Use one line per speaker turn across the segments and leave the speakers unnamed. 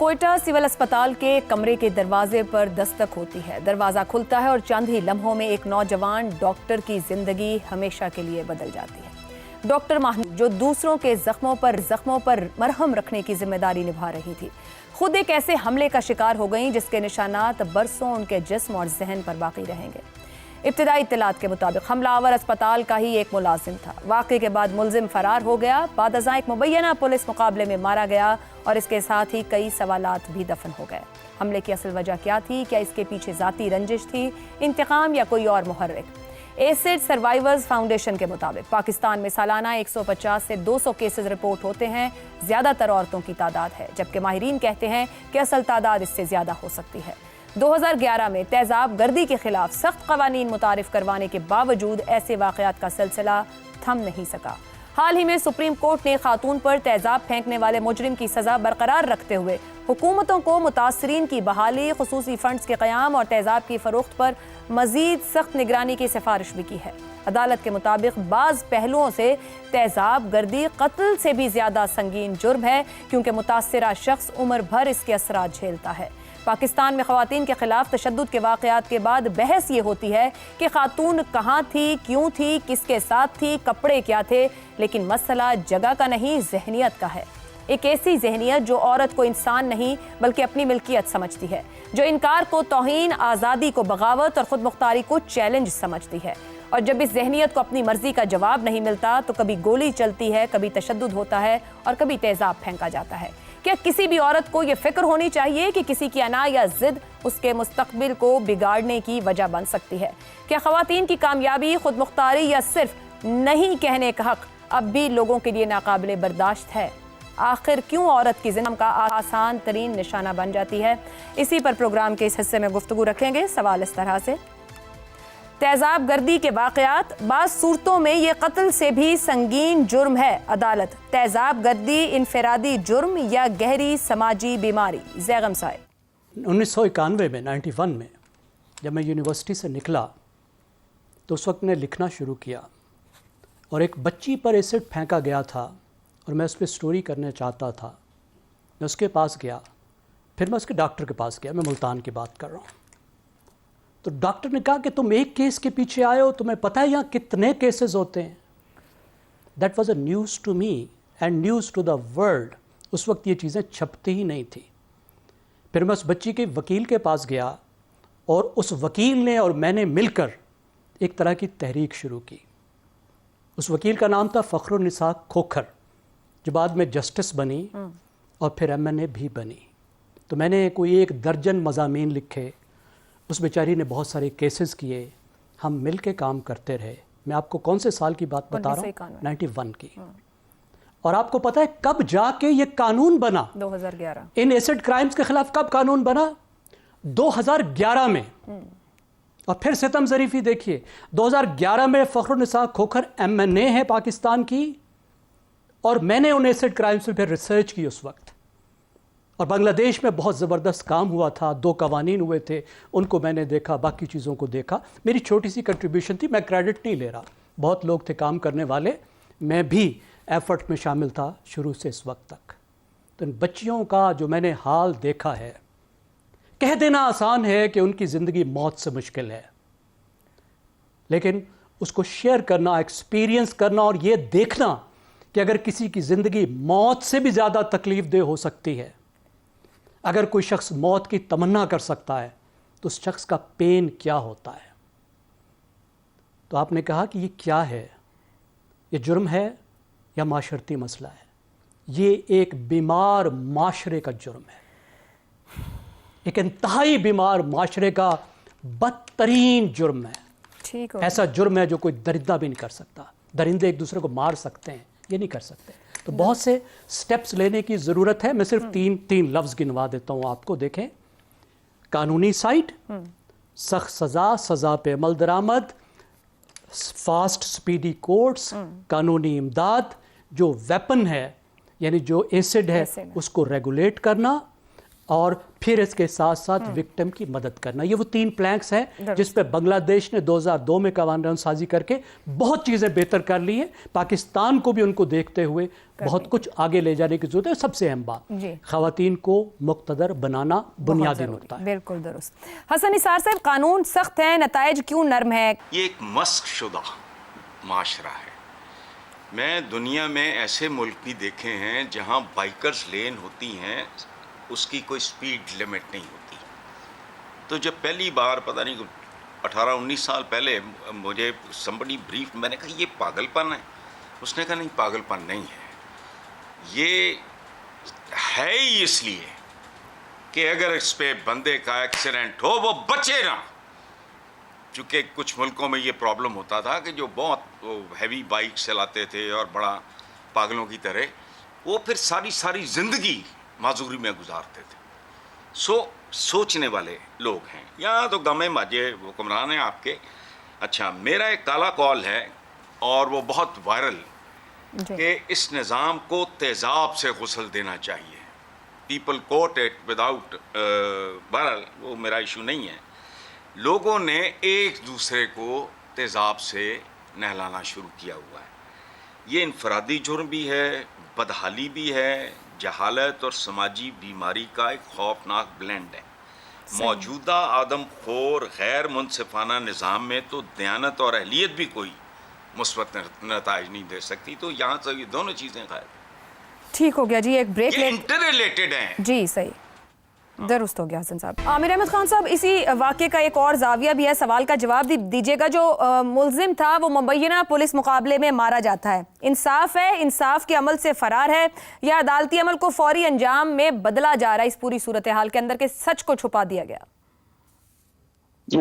Quetta civil اسپتال کے کمرے کے دروازے پر دستک ہوتی ہے. دروازہ کھلتا ہے اور چند ہی لمحوں میں ایک نوجوان ڈاکٹر کی زندگی ہمیشہ کے لیے بدل جاتی ہے. ڈاکٹر ماہنور جو دوسروں کے زخموں پر مرہم رکھنے کی ذمہ داری نبھا رہی تھی، خود ایک ایسے حملے کا شکار ہو گئیں جس کے نشانات برسوں ان کے جسم اور ذہن پر باقی رہیں گے. ابتدائی اطلاعات کے مطابق حملہ آور اسپتال کا ہی ایک ملازم تھا. واقعے کے بعد ملزم فرار ہو گیا. بعد ازاں ایک مبینہ پولیس مقابلے میں مارا گیا اور اس کے ساتھ ہی کئی سوالات بھی دفن ہو گئے. حملے کی اصل وجہ کیا تھی؟ کیا اس کے پیچھے ذاتی رنجش تھی، انتقام یا کوئی اور محرک؟ ایسڈ سروائیورز فاؤنڈیشن کے مطابق پاکستان میں سالانہ 150 سے 200 کیسز رپورٹ ہوتے ہیں. زیادہ تر عورتوں کی تعداد ہے، جبکہ ماہرین کہتے ہیں کہ اصل تعداد اس سے زیادہ ہو سکتی ہے. 2011 میں تیزاب گردی کے خلاف سخت قوانین متعارف کروانے کے باوجود ایسے واقعات کا سلسلہ تھم نہیں سکا. حال ہی میں سپریم کورٹ نے خاتون پر تیزاب پھینکنے والے مجرم کی سزا برقرار رکھتے ہوئے حکومتوں کو متاثرین کی بحالی، خصوصی فنڈز کے قیام اور تیزاب کی فروخت پر مزید سخت نگرانی کی سفارش بھی کی ہے. عدالت کے مطابق بعض پہلوؤں سے تیزاب گردی قتل سے بھی زیادہ سنگین جرم ہے، کیونکہ متاثرہ شخص عمر بھر اس کے اثرات جھیلتا ہے. پاکستان میں خواتین کے خلاف تشدد کے واقعات کے بعد بحث یہ ہوتی ہے کہ خاتون کہاں تھی، کیوں تھی، کس کے ساتھ تھی، کپڑے کیا تھے، لیکن مسئلہ جگہ کا نہیں، ذہنیت کا ہے. ایک ایسی ذہنیت جو عورت کو انسان نہیں بلکہ اپنی ملکیت سمجھتی ہے، جو انکار کو توہین، آزادی کو بغاوت اور خود مختاری کو چیلنج سمجھتی ہے. اور جب اس ذہنیت کو اپنی مرضی کا جواب نہیں ملتا تو کبھی گولی چلتی ہے، کبھی تشدد ہوتا ہے اور کبھی تیزاب پھینکا جاتا ہے. کیا کسی بھی عورت کو یہ فکر ہونی چاہیے کہ کسی کی انا یا ضد اس کے مستقبل کو بگاڑنے کی وجہ بن سکتی ہے؟ کیا خواتین کی کامیابی، خود مختاری یا صرف نہیں کہنے کا حق اب بھی لوگوں کے لیے ناقابل برداشت ہے؟ آخر کیوں عورت کی زندگی کا آسان ترین نشانہ بن جاتی ہے؟ اسی پر پروگرام کے اس حصے میں گفتگو رکھیں گے. سوال اس طرح سے: تیزاب گردی کے واقعات، بعض صورتوں میں یہ قتل سے بھی سنگین جرم ہے. عدالت: تیزاب گردی انفرادی جرم یا گہری سماجی بیماری؟ زیغم صاحب.
1991 میں 91 میں جب میں یونیورسٹی سے نکلا تو اس وقت نے لکھنا شروع کیا اور ایک بچی پر ایسڈ پھینکا گیا تھا اور میں اس پہ سٹوری کرنا چاہتا تھا. میں اس کے پاس گیا، پھر میں اس کے ڈاکٹر کے پاس گیا. میں ملتان کی بات کر رہا ہوں. تو ڈاکٹر نے کہا کہ تم ایک کیس کے پیچھے آئے ہو، تمہیں پتہ ہے یہاں کتنے کیسز ہوتے ہیں. That was a news to me and news to the world. اس وقت یہ چیزیں چھپتی ہی نہیں تھیں. پھر میں اس بچی کے وکیل کے پاس گیا اور اس وکیل نے اور میں نے مل کر ایک طرح کی تحریک شروع کی. اس وکیل کا نام تھا فخر النساء کھوکھر، جو بعد میں جسٹس بنی اور پھر MNA بھی بنی. تو میں نے کوئی 1 درجن مضامین لکھے. اس بیچاری نے بہت سارے کیسز کیے. ہم مل کے کام کرتے رہے. میں آپ کو کون سے سال کی بات بتا رہا ہوں؟ 91 کی. اور آپ کو پتہ ہے کب جا کے یہ قانون بنا؟
2011.
ان ایسڈ کرائمز کے خلاف کب قانون بنا؟ 2011 میں. اور پھر ستم ظریفی دیکھیے، 2011 میں فخر النساء کھوکھر MNA ہے پاکستان کی، اور میں نے ان ایسڈ کرائمز پہ پھر ریسرچ کی اس وقت. اور بنگلہ دیش میں بہت زبردست کام ہوا تھا. 2 قوانین ہوئے تھے، ان کو میں نے دیکھا، باقی چیزوں کو دیکھا. میری چھوٹی سی کنٹریبیوشن تھی، میں کریڈٹ نہیں لے رہا. بہت لوگ تھے کام کرنے والے، میں بھی ایفرٹ میں شامل تھا شروع سے اس وقت تک. تو ان بچیوں کا جو میں نے حال دیکھا ہے، کہہ دینا آسان ہے کہ ان کی زندگی موت سے مشکل ہے، لیکن اس کو شیئر کرنا، ایکسپیرینس کرنا اور یہ دیکھنا کہ اگر کسی کی زندگی موت سے بھی زیادہ تکلیف دہ ہو سکتی ہے، اگر کوئی شخص موت کی تمنا کر سکتا ہے تو اس شخص کا پین کیا ہوتا ہے. تو آپ نے کہا کہ یہ کیا ہے؟ یہ جرم ہے یا معاشرتی مسئلہ ہے؟ یہ ایک بیمار معاشرے کا جرم ہے. ایک انتہائی بیمار معاشرے کا بدترین جرم ہے. ایسا جرم ہے جو کوئی درندہ بھی نہیں کر سکتا. درندے ایک دوسرے کو مار سکتے ہیں، یہ نہیں کر سکتے. تو بہت سے سٹیپس لینے کی ضرورت ہے. میں صرف تین لفظ گنوا دیتا ہوں آپ کو. دیکھیں، قانونی سائٹ، سخت سزا، سزا پہ عمل درآمد، فاسٹ سپیڈی کورٹس، قانونی امداد، جو ویپن ہے یعنی جو ایسڈ ہے اس کو ریگولیٹ کرنا، اور پھر اس کے ساتھ ساتھ وکٹم کی مدد کرنا. یہ وہ 3 پلانکس ہیں جس پہ بنگلہ دیش نے 2002 میں قانون سازی کر کے بہت چیزیں بہتر کر لی ہیں. پاکستان کو بھی ان کو دیکھتے ہوئے بہت کچھ آگے لے جانے کی ضرورت ہے. سب سے اہم بات خواتین کو مقتدر بنانا بنیادی نقطہ ہے.
بالکل درست. حسن نثار صاحب، قانون سخت ہے، نتائج کیوں نرم ہے؟
یہ ایک مسخ شدہ معاشرہ ہے. میں دنیا میں ایسے ملک بھی دیکھے ہیں جہاں بائکرز لین ہوتی ہیں، اس کی کوئی سپیڈ لمٹ نہیں ہوتی. تو جب پہلی بار پتہ نہیں 18-19 سال پہلے مجھے سمبڈی بریف، میں نے کہا یہ پاگل پن ہے. اس نے کہا نہیں، پاگل پن نہیں ہے، یہ ہے ہی اس لیے کہ اگر اس پہ بندے کا ایکسیڈنٹ ہو وہ بچے نہ. چونکہ کچھ ملکوں میں یہ پرابلم ہوتا تھا کہ جو بہت ہیوی بائک چلاتے تھے اور بڑا پاگلوں کی طرح، وہ پھر ساری زندگی معذوری میں گزارتے تھے. سوچنے والے لوگ ہیں. یہاں تو گمے ماجے حکمران ہیں آپ کے. اچھا، میرا ایک کالا کال ہے اور وہ بہت وائرل کہ اس نظام کو تیزاب سے غسل دینا چاہیے. پیپل کوٹ اٹ وداؤٹ، بہرحال وہ میرا ایشو نہیں ہے. لوگوں نے ایک دوسرے کو تیزاب سے نہلانا شروع کیا ہوا ہے. یہ انفرادی جرم بھی ہے، بدحالی بھی ہے، جہالت اور سماجی بیماری کا ایک خوفناک بلینڈ ہے. موجودہ آدم خور غیر منصفانہ نظام میں تو دیانت اور اہلیت بھی کوئی مثبت نتائج نہیں دے سکتی. تو یہاں سے یہ دونوں چیزیں غائب.
ٹھیک ہو گیا جی، ایک بریک
یہ انٹر ریلیٹڈ ہیں.
جی صحیح، درست ہو گیا حسن صاحب. عامر احمد خان صاحب، اسی واقعے کا ایک اور زاویہ بھی ہے، سوال کا جواب دیجیے گا. جو ملزم تھا وہ مبینہ پولیس مقابلے میں مارا جاتا ہے، انصاف ہے، انصاف کے عمل سے فرار ہے، یا عدالتی عمل کو فوری انجام میں بدلا جا رہا ہے اس پوری صورتحال کے اندر کہ سچ کو چھپا دیا گیا؟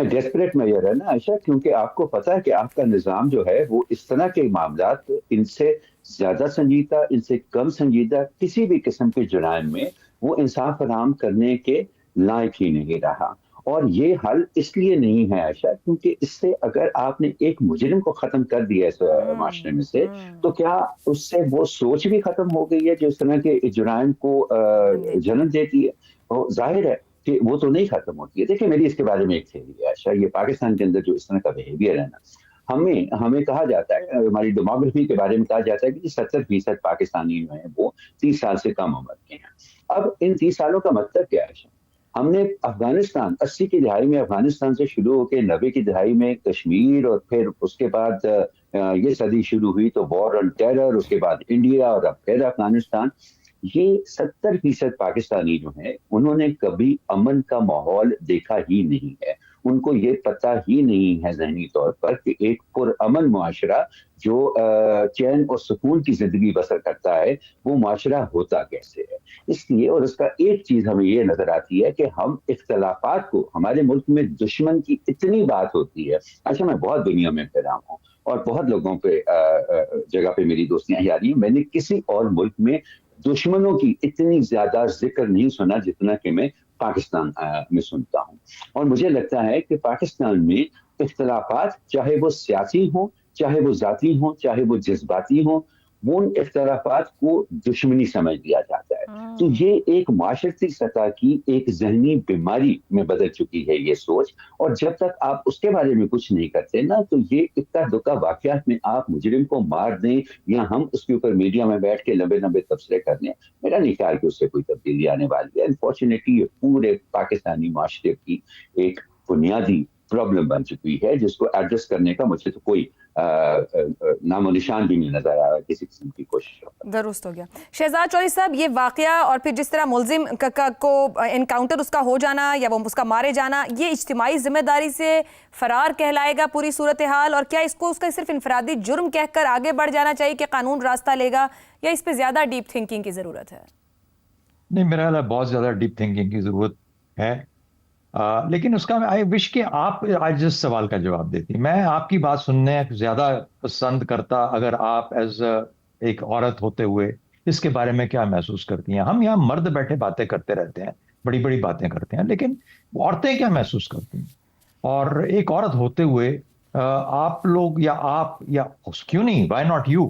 ڈیسپریٹ میئر ہے نا عائشہ، کیونکہ آپ کو پتا ہے کہ آپ کا نظام جو ہے وہ اس طرح کے معاملات، ان سے زیادہ سنجیدہ، ان سے کم سنجیدہ کسی بھی قسم کے جرائم میں وہ انصاف فراہم کرنے کے لائق ہی نہیں رہا. اور یہ حل اس لیے نہیں ہے عائشہ کیونکہ اس سے اگر آپ نے ایک مجرم کو ختم کر دیا اس معاشرے میں سے، تو کیا اس سے وہ سوچ بھی ختم ہو گئی ہے جو اس طرح کے جرائم کو جنم دیتی ہے؟ اور ظاہر ہے کہ وہ تو نہیں ختم ہوتی ہے. دیکھیں، میری اس کے بارے میں ایک تھیوری ہے عائشہ. یہ پاکستان کے اندر جو اس طرح کا بیہیویئر ہے نا، ہمیں کہا جاتا ہے، ہماری ڈیموگرافی کے بارے میں کہا جاتا ہے کہ 70% پاکستانی جو ہیں وہ 30 سال سے کم عمر کے ہیں. اب ان 30 سالوں کا مطلب کیا ہے؟ ہم نے افغانستان 80 کی دہائی میں افغانستان سے شروع ہو کے 90 کی دہائی میں کشمیر، اور پھر اس کے بعد یہ صدی شروع ہوئی تو وار آن ٹیرر، اس کے بعد انڈیا، اور اب پھر افغانستان. یہ 70% پاکستانی جو ہیں انہوں نے کبھی امن کا ماحول دیکھا ہی نہیں ہے. ان کو یہ پتہ ہی نہیں ہے ذہنی طور پر کہ ایک پرامن معاشرہ جو چین اور سکون کی زندگی بسر کرتا ہے وہ معاشرہ ہوتا کیسے ہے. اس لیے، اور اس کا ایک چیز ہمیں یہ نظر آتی ہے کہ ہم اختلافات کو، ہمارے ملک میں دشمن کی اتنی بات ہوتی ہے. اچھا، میں بہت دنیا میں پھیرا ہوں اور بہت لوگوں پہ جگہ پہ میری دوستیاں جا رہی ہیں. میں نے کسی اور ملک میں دشمنوں کی اتنی زیادہ ذکر نہیں سنا جتنا کہ میں پاکستان میں سنتا ہوں. اور مجھے لگتا ہے کہ پاکستان میں اختلافات، چاہے وہ سیاسی ہوں، چاہے وہ ذاتی ہوں، چاہے وہ جذباتی ہوں، وہ ان اختلافات کو دشمنی سمجھ لیا جاتا ہے. تو یہ ایک معاشرتی سطح کی ایک ذہنی بیماری میں بدل چکی ہے یہ سوچ. اور جب تک آپ اس کے بارے میں کچھ نہیں کرتے نا، تو یہ اکا دکا واقعات میں آپ مجرم کو مار دیں یا ہم اس کے اوپر میڈیا میں بیٹھ کے لمبے لمبے تبصرے کر لیں، میرا نہیں خیال کہ اس سے کوئی تبدیلی آنے والی ہے. انفارچونیٹلی یہ پورے پاکستانی معاشرے کی ایک بنیادی پرابلم بن چکی ہے جس کو ایڈریس کرنے کا مجھے تو کوئی نام و نشان بھی نہیں نظر آ رہا کسی قسم کی کوشش.
درست ہو گیا. شہزاد چودھری صاحب، یہ واقعہ اور پھر جس طرح ملزم کو انکاؤنٹر اس کا ہو جانا یا وہ اس کا مارے جانا، یہ اجتماعی ذمہ داری سے فرار کہلائے گا پوری صورتحال؟ اور کیا اس کو اس کا صرف انفرادی جرم کہہ کر آگے بڑھ جانا چاہیے کہ قانون راستہ لے گا، یا اس پہ زیادہ ڈیپ تھنکنگ کی ضرورت ہے؟
نہیں، میرا خیال ہے بہت زیادہ ڈیپ تھنکنگ کی ضرورت ہے. لیکن اس کا آئی وش کہ آپ آج جس سوال کا جواب دیتی. میں آپ کی بات سننے زیادہ پسند کرتا اگر آپ ایز ایک عورت ہوتے ہوئے اس کے بارے میں کیا محسوس کرتی ہیں. ہم یہاں مرد بیٹھے باتیں کرتے رہتے ہیں، بڑی بڑی باتیں کرتے ہیں، لیکن عورتیں کیا محسوس کرتی ہیں؟ اور ایک عورت ہوتے ہوئے آپ لوگ یا آپ یا کیوں نہیں، وائی ناٹ یو،